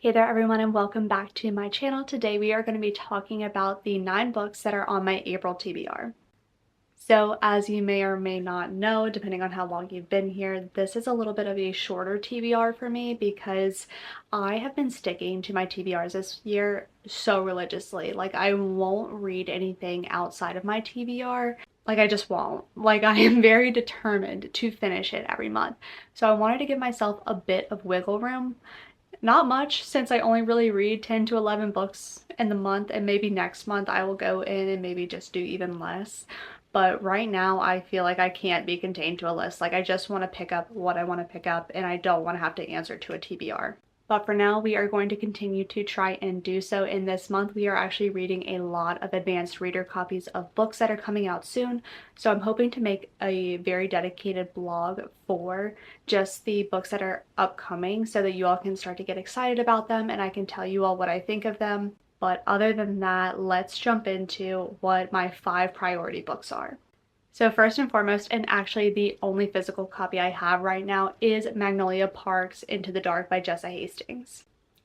Hey there everyone and welcome back to my channel. Today we are going to be talking about the 9 books that are on my April TBR. So as you may or may not know, depending on how long you've been here, this is a little bit of a shorter TBR for me because I have been sticking to my TBRs this year so religiously. Like I won't read anything outside of my TBR. Like I just won't. Like I am very determined to finish it every month. So I wanted to give myself a bit of wiggle room. Not much, since I only really read 10 to 11 books in the month, and maybe next month I will go in and maybe just do even less. But right now I feel like I can't be contained to a list. Like I just want to pick up what I want to pick up and I don't want to have to answer to a TBR. But for now, we are going to continue to try and do so. In this month, we are actually reading a lot of advanced reader copies of books that are coming out soon. So I'm hoping to make a very dedicated blog for just the books that are upcoming so that you all can start to get excited about them and I can tell you all what I think of them. But other than that, let's jump into what my 5 priority books are. So first and foremost, and actually the only physical copy I have right now, is Magnolia Park's Into the Dark by Jessa Hastings.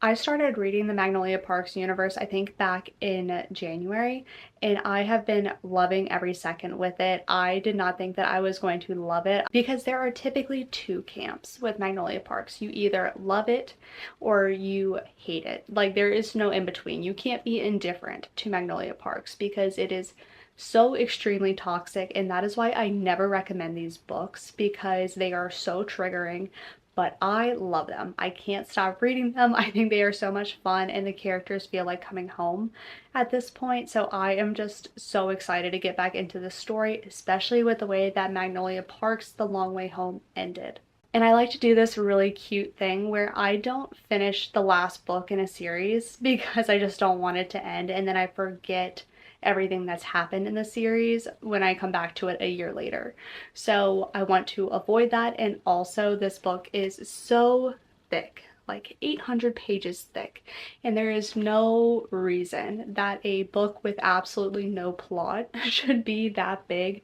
I started reading the Magnolia Parks universe I think back in January, and I have been loving every second with it. I did not think that I was going to love it because there are typically 2 camps with Magnolia Parks. You either love it or you hate it. Like there is no in between. You can't be indifferent to Magnolia Parks because it is so extremely toxic, and that is why I never recommend these books because they are so triggering. But I love them. I can't stop reading them. I think they are so much fun and the characters feel like coming home at this point. So I am just so excited to get back into the story, especially with the way that Magnolia Park's The Long Way Home ended. And I like to do this really cute thing where I don't finish the last book in a series because I just don't want it to end and then I forget everything that's happened in the series when I come back to it a year later. So I want to avoid that, and also this book is so thick, like 800 pages thick, and there is no reason that a book with absolutely no plot should be that big.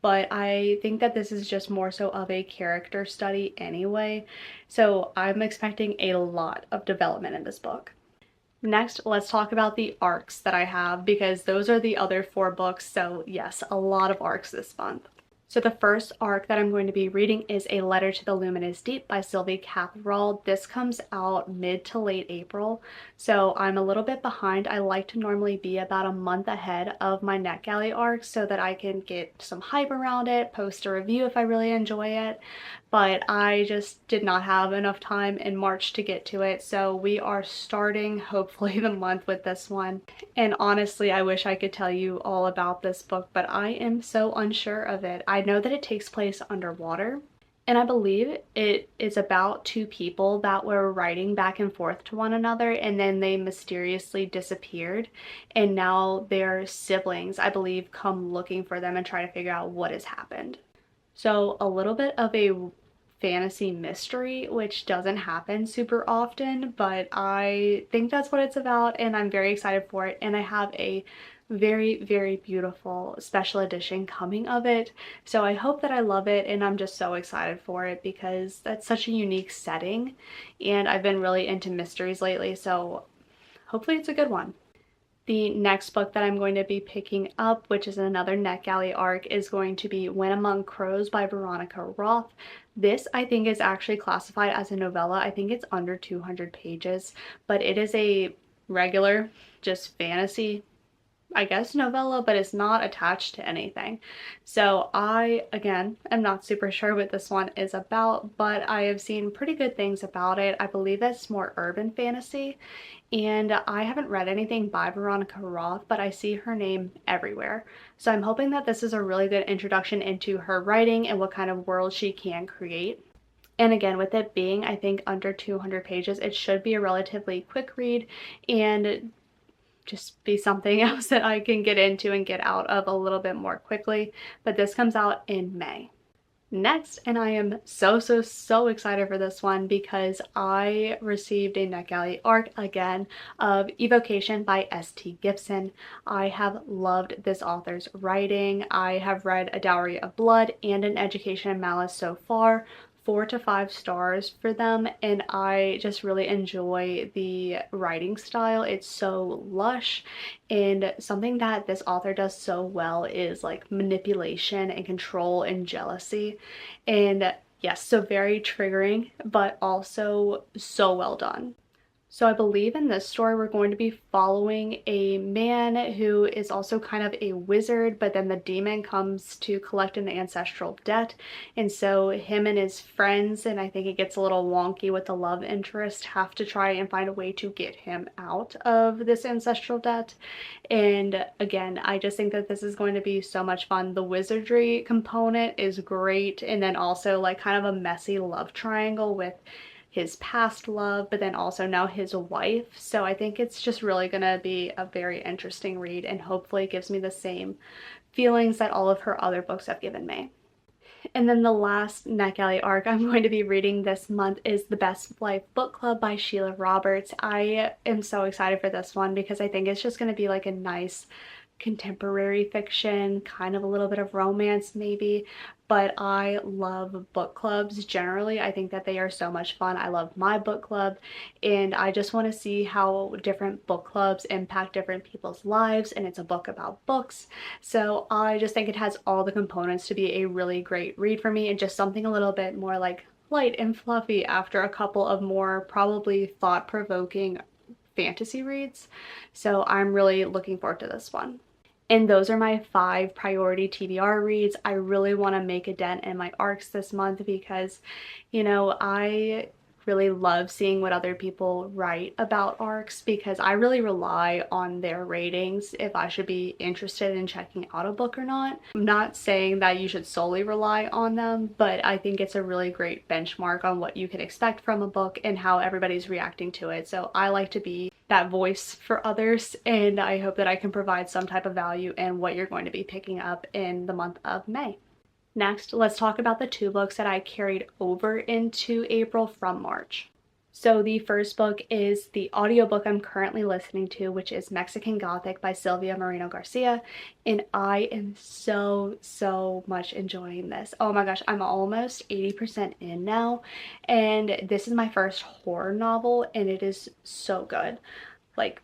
But I think that this is just more so of a character study anyway, so I'm expecting a lot of development in this book. Next, let's talk about the arcs that I have because those are the other 4 books, so yes, a lot of arcs this month. So the first arc that I'm going to be reading is A Letter to the Luminous Deep by Sylvie Catherall. This comes out mid to late April, so I'm a little bit behind. I like to normally be about a month ahead of my NetGalley arcs so that I can get some hype around it, post a review if I really enjoy it, but I just did not have enough time in March to get to it, so we are starting hopefully the month with this one. And honestly, I wish I could tell you all about this book, but I am so unsure of it. I know that it takes place underwater, and I believe it is about 2 people that were writing back and forth to one another and then they mysteriously disappeared, and now their siblings, I believe, come looking for them and try to figure out what has happened. So a little bit of a fantasy mystery, which doesn't happen super often, but I think that's what it's about and I'm very excited for it. And I have a very, very beautiful special edition coming of it. So I hope that I love it, and I'm just so excited for it because that's such a unique setting and I've been really into mysteries lately, so hopefully it's a good one. The next book that I'm going to be picking up, which is another NetGalley arc, is going to be When Among Crows by Veronica Roth. This I think is actually classified as a novella. I think it's under 200 pages, but it is a regular, just fantasy, I guess, novella, but it's not attached to anything. So I, again, am not super sure what this one is about, but I have seen pretty good things about it. I believe it's more urban fantasy, and I haven't read anything by Veronica Roth, but I see her name everywhere. So I'm hoping that this is a really good introduction into her writing and what kind of world she can create. And again, with it being, I think, under 200 pages, it should be a relatively quick read and just be something else that I can get into and get out of a little bit more quickly. But this comes out in May. Next, and I am so excited for this one because I received a NetGalley arc again of Evocation by S.T. Gibson. I have loved this author's writing. I have read A Dowry of Blood and An Education in Malice so far. 4 to 5 stars for them, and I just really enjoy the writing style. It's so lush, and something that this author does so well is like manipulation and control and jealousy. And yes, so very triggering, but also so well done. So I believe in this story we're going to be following a man who is also kind of a wizard, but then the demon comes to collect an ancestral debt. And so him and his friends, and I think it gets a little wonky with the love interest, have to try and find a way to get him out of this ancestral debt. And again, I just think that this is going to be so much fun. The wizardry component is great, and then also like kind of a messy love triangle with his past love, but then also now his wife. So I think it's just really gonna be a very interesting read, and hopefully it gives me the same feelings that all of her other books have given me. And then the last NetGalley arc I'm going to be reading this month is The Best Life Book Club by Sheila Roberts. I am so excited for this one because I think it's just going to be like a nice contemporary fiction, kind of a little bit of romance maybe, but I love book clubs generally. I think that they are so much fun. I love my book club, and I just want to see how different book clubs impact different people's lives, and it's a book about books. So I just think it has all the components to be a really great read for me, and just something a little bit more like light and fluffy after a couple of more probably thought-provoking fantasy reads. So I'm really looking forward to this one. And those are my 5 priority TBR reads. I really want to make a dent in my arcs this month because, you know, I really love seeing what other people write about arcs because I really rely on their ratings if I should be interested in checking out a book or not. I'm not saying that you should solely rely on them, but I think it's a really great benchmark on what you can expect from a book and how everybody's reacting to it. So I like to be that voice for others, and I hope that I can provide some type of value in what you're going to be picking up in the month of May. Next, let's talk about the 2 books that I carried over into April from March. So the first book is the audiobook I'm currently listening to, which is Mexican Gothic by Silvia Moreno Garcia, and I am so much enjoying this. Oh my gosh, I'm almost 80% in now, and this is my first horror novel, and it is so good. Like,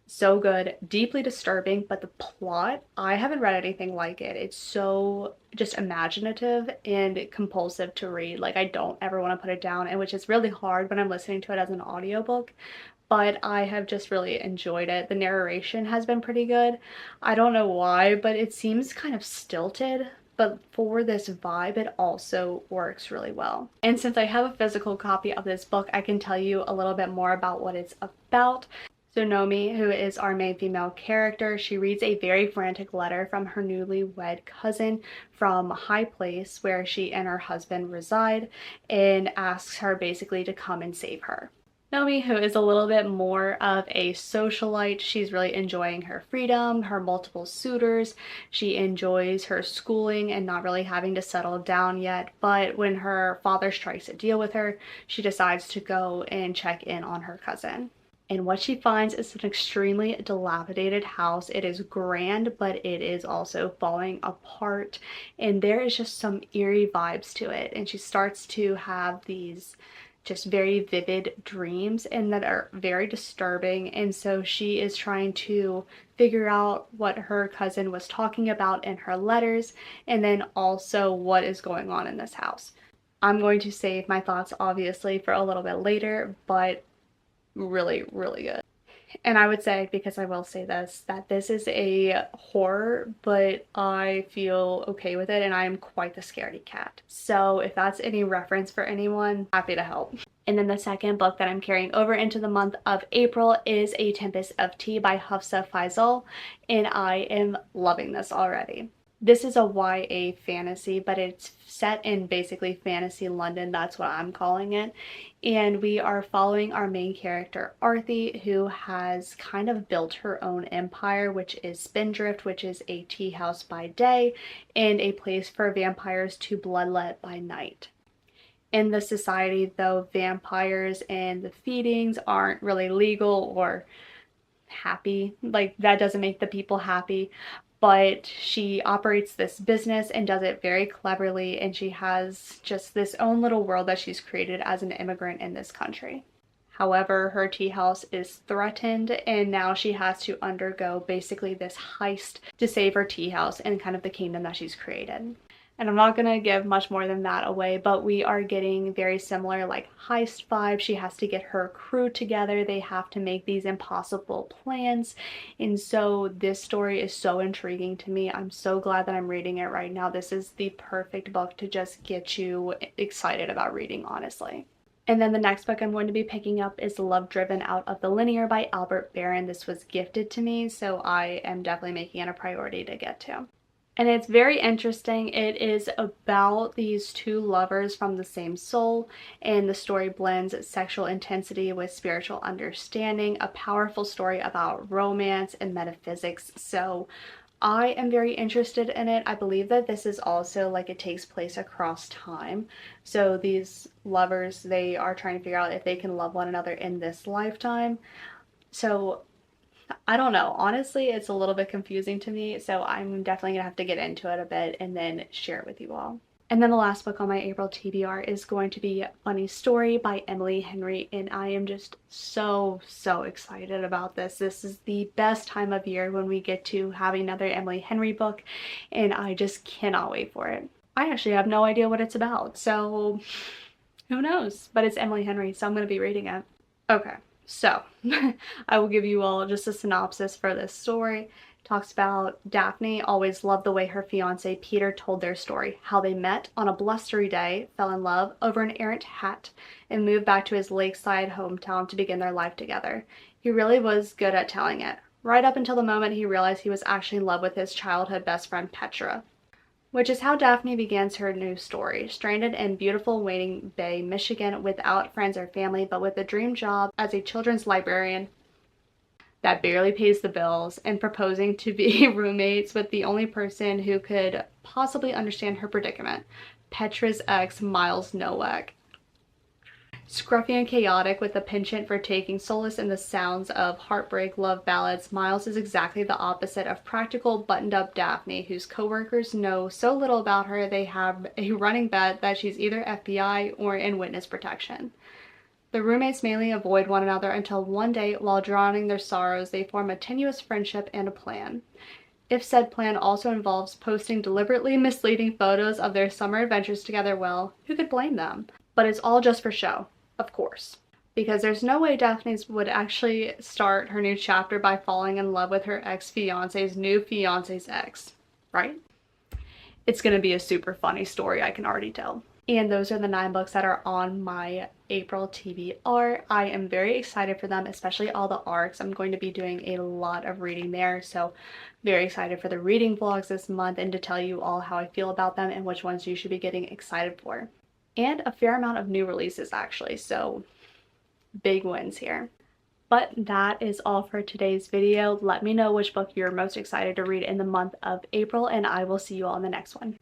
so good, deeply disturbing, but the plot, I haven't read anything like it. It's so just imaginative and compulsive to read. Like, I don't ever want to put it down, and which is really hard when I'm listening to it as an audiobook, but I have just really enjoyed it. The narration has been pretty good. I don't know why, but it seems kind of stilted, but for this vibe, it also works really well. And since I have a physical copy of this book, I can tell you a little bit more about what it's about. So Nomi, who is our main female character, she reads a very frantic letter from her newlywed cousin from a high place where she and her husband reside, and asks her basically to come and save her. Nomi, who is a little bit more of a socialite, she's really enjoying her freedom, her multiple suitors. She enjoys her schooling and not really having to settle down yet, but when her father strikes a deal with her, she decides to go and check in on her cousin. And what she finds is an extremely dilapidated house. It is grand, but it is also falling apart. And there is just some eerie vibes to it. And she starts to have these just very vivid dreams and that are very disturbing. And so she is trying to figure out what her cousin was talking about in her letters, and then also what is going on in this house. I'm going to save my thoughts obviously for a little bit later, but really good. And I would say, because I will say this, that this is a horror, but I feel okay with it, and I am quite the scaredy cat. So if that's any reference for anyone, happy to help. And then the second book that I'm carrying over into the month of April is A Tempest of Tea by Hafsa Faizal, and I am loving this already. This is a YA fantasy, but it's set in basically fantasy London. That's what I'm calling it. And we are following our main character, Arthi, who has kind of built her own empire, which is Spindrift, which is a tea house by day and a place for vampires to bloodlet by night. In the society, though, vampires and the feedings aren't really legal or happy. Like, that doesn't make the people happy. but she operates this business and does it very cleverly, and she has just this own little world that she's created as an immigrant in this country. However, her tea house is threatened, and now she has to undergo basically this heist to save her tea house and kind of the kingdom that she's created. And I'm not gonna give much more than that away, but we are getting very similar like heist vibes. She has to get her crew together. They have to make these impossible plans. And so this story is so intriguing to me. I'm so glad that I'm reading it right now. This is the perfect book to just get you excited about reading, honestly. And then the next book I'm going to be picking up is Love Driven Out of the Linear by Albert Barron. This was gifted to me, so I am definitely making it a priority to get to. And it's very interesting. It is about these two lovers from the same soul, and the story blends sexual intensity with spiritual understanding, a powerful story about romance and metaphysics. So I am very interested in it. I believe that this is also like it takes place across time. So these lovers, they are trying to figure out if they can love one another in this lifetime. So I don't know. Honestly, it's a little bit confusing to me, so I'm definitely gonna have to get into it a bit and then share it with you all. And then the last book on my April TBR is going to be Funny Story by Emily Henry, and I am just so excited about this. This is the best time of year when we get to have another Emily Henry book, and I just cannot wait for it. I actually have no idea what it's about, so who knows? But it's Emily Henry, so I'm going to be reading it. Okay. So, I will give you all just a synopsis for this story. It talks about Daphne always loved the way her fiance Peter told their story, how they met on a blustery day, fell in love over an errant hat, and moved back to his lakeside hometown to begin their life together. He really was good at telling it, right up until the moment he realized he was actually in love with his childhood best friend Petra. Which is how Daphne begins her new story, stranded in beautiful Wading Bay, Michigan, without friends or family, but with a dream job as a children's librarian that barely pays the bills, and proposing to be roommates with the only person who could possibly understand her predicament, Petra's ex, Miles Nowak. Scruffy and chaotic, with a penchant for taking solace in the sounds of heartbreak love ballads, Miles is exactly the opposite of practical, buttoned-up Daphne, whose co-workers know so little about her they have a running bet that she's either FBI or in witness protection. The roommates mainly avoid one another until one day, while drowning their sorrows, they form a tenuous friendship and a plan. If said plan also involves posting deliberately misleading photos of their summer adventures together, well, who could blame them? But it's all just for show. Of course, because there's no way Daphne would actually start her new chapter by falling in love with her ex-fiance's new fiance's ex, right? It's going to be a super funny story, I can already tell. And those are the 9 books that are on my April TBR. I am very excited for them, especially all the arcs. I'm going to be doing a lot of reading there, so very excited for the reading vlogs this month and to tell you all how I feel about them and which ones you should be getting excited for. And a fair amount of new releases actually, so big wins here. But that is all for today's video. Let me know which book you're most excited to read in the month of April, and I will see you all in the next one.